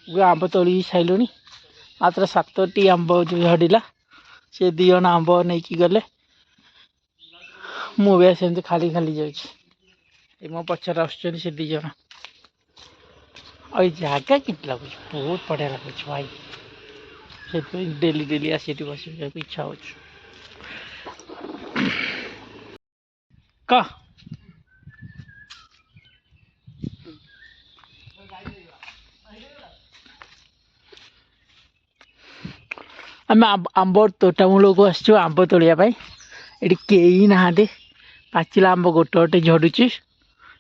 आंब तोड़ी साइलुनी मात्र 7टी आंब जो झड़िला से 2 जण आंब नहीं गले मुझे सेमती खाली खाली जाऊँ मो पचर आसुच्च से 2 जण और जगह कि लगुच बहुत बढ़िया लगुच भाई से डेली डेली आसी बस इच्छा हो कह आम आंब तोटा मूल को आस आंब तोड़ापी ये कई ना पाचिला आंब गोटे गोटे झड़ुची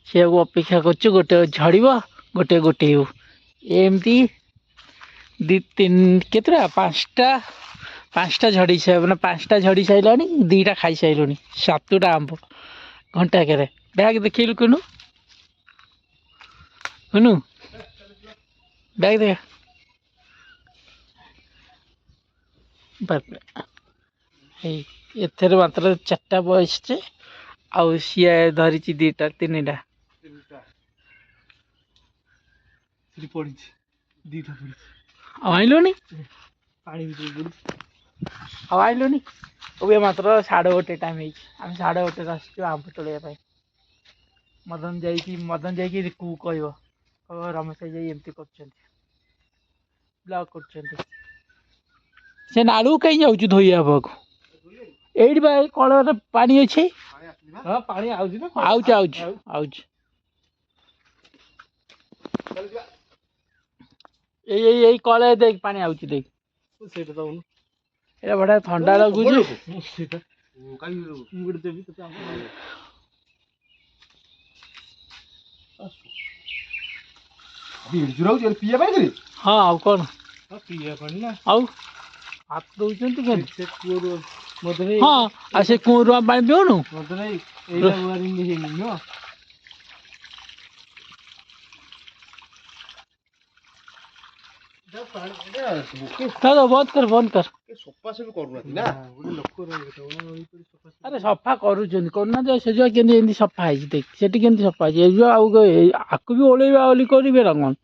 से अपेक्षा कर गोटे झड़ गोटे गोटे एमती 2 3 केतरा 5टा झड़ी मैंने 5टा झड़ी सारा 2टा खाई सारूनी 7टा आंब घंटा के बैग देखलु कनु कनु बैग देख एथर मात्र 4टा बस आउ सी धरी 2टा 3टा आईलुनी आईलुनी मात्र 1:30 टाइम आम 1:30 आसचु आंब तोड़ापी मदन जाइए कह रमेश भाई एमती कर ब्लॉग कर से नालू कहीं जाऊँ धोइया को एडी भाई कल पानी अच्छे आउच यही कल देख पानी आउच देख ये बड़ा ठंडा लगुच हाँ आउ कौन आउ हाथ दौरान हाँ आ से कूर पा पिउनु बंद कर अरे सफा करना से जो सफा है देख से सफा है आकु भी ओल्वा ओली करेंगे रंगन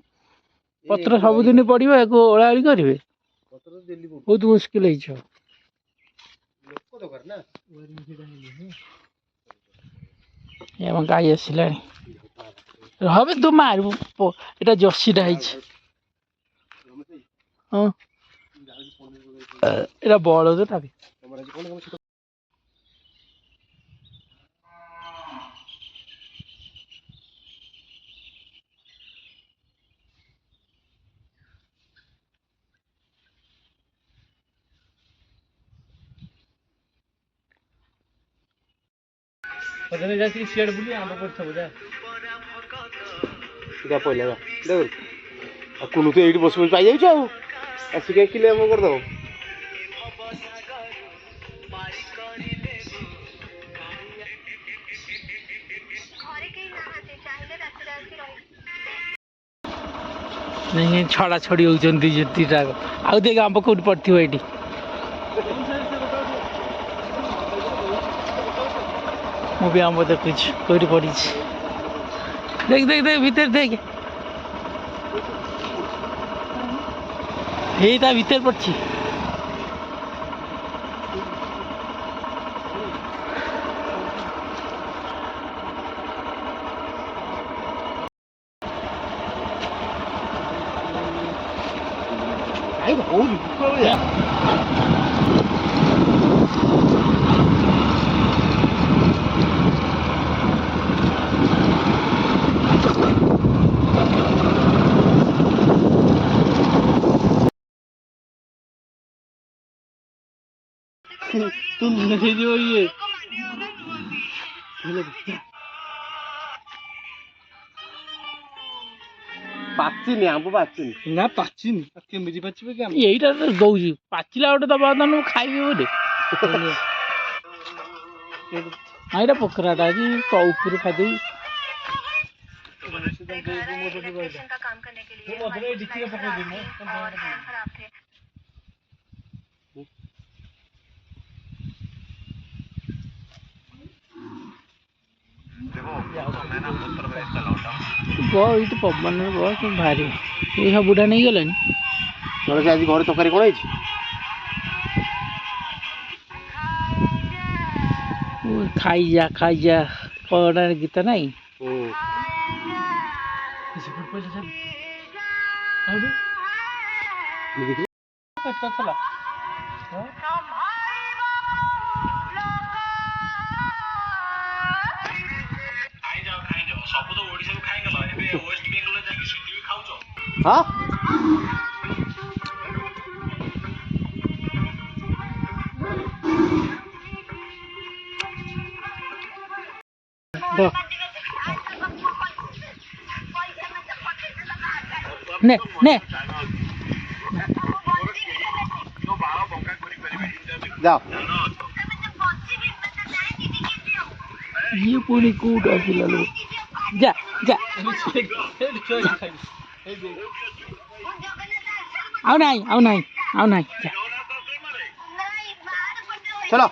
पत्र सबुदिन पड़ो या ओला ओली करेंगे बहुत मुस्किल गाई आसला हम तो मारू यहाँ जर्सीटा हाँ यहाँ बड़दा भी सियाड़ बुली आंब पड़ता पहले कुनु तो ये बस बस पाई जाऊ आसिक किले आम करदब नहीं छड़ा छड़ी होती 2टा आउ देख आंब कौट पड़ो ये मुझे आंब देखुच कौट पड़ी देख देख देख भीतर देख ये भीतर पड़ी तुम नहीं जो ये पाचिनी आंब पाचिनी ना पाचिनी केमिति पाचिबे के एइटा दउजी पाचिला गोटे दबा न खाइबे बोले आइरा पोखराटा जी तो ऊपर खादे का काम करने के लिए मधुरे डिक्की में पकड़ दूंगा और खराब थे ଏଇଠି ପବନରେ ବସ ଭାରି ଏଇ ସବୁଟା ନେଇଗଲେଣି। ଆଜି ଘରେ ତରକାରୀ କ'ଣ ହେଇଛି? ଖାଇଯା ଖାଇଯା କ'ଣ ଗୀତ ନାଇଁ? ହଁ ନେ ନେ ଯାଅ। ଇଏ ପୁଣି କୋଉଠୁ ଆସିଲା ଲୋ? ଯା ଯା ଆଉ ନାହିଁ ଆଉ ନାହିଁ ଆଉ ନାହିଁ ଯା। ଚଲ।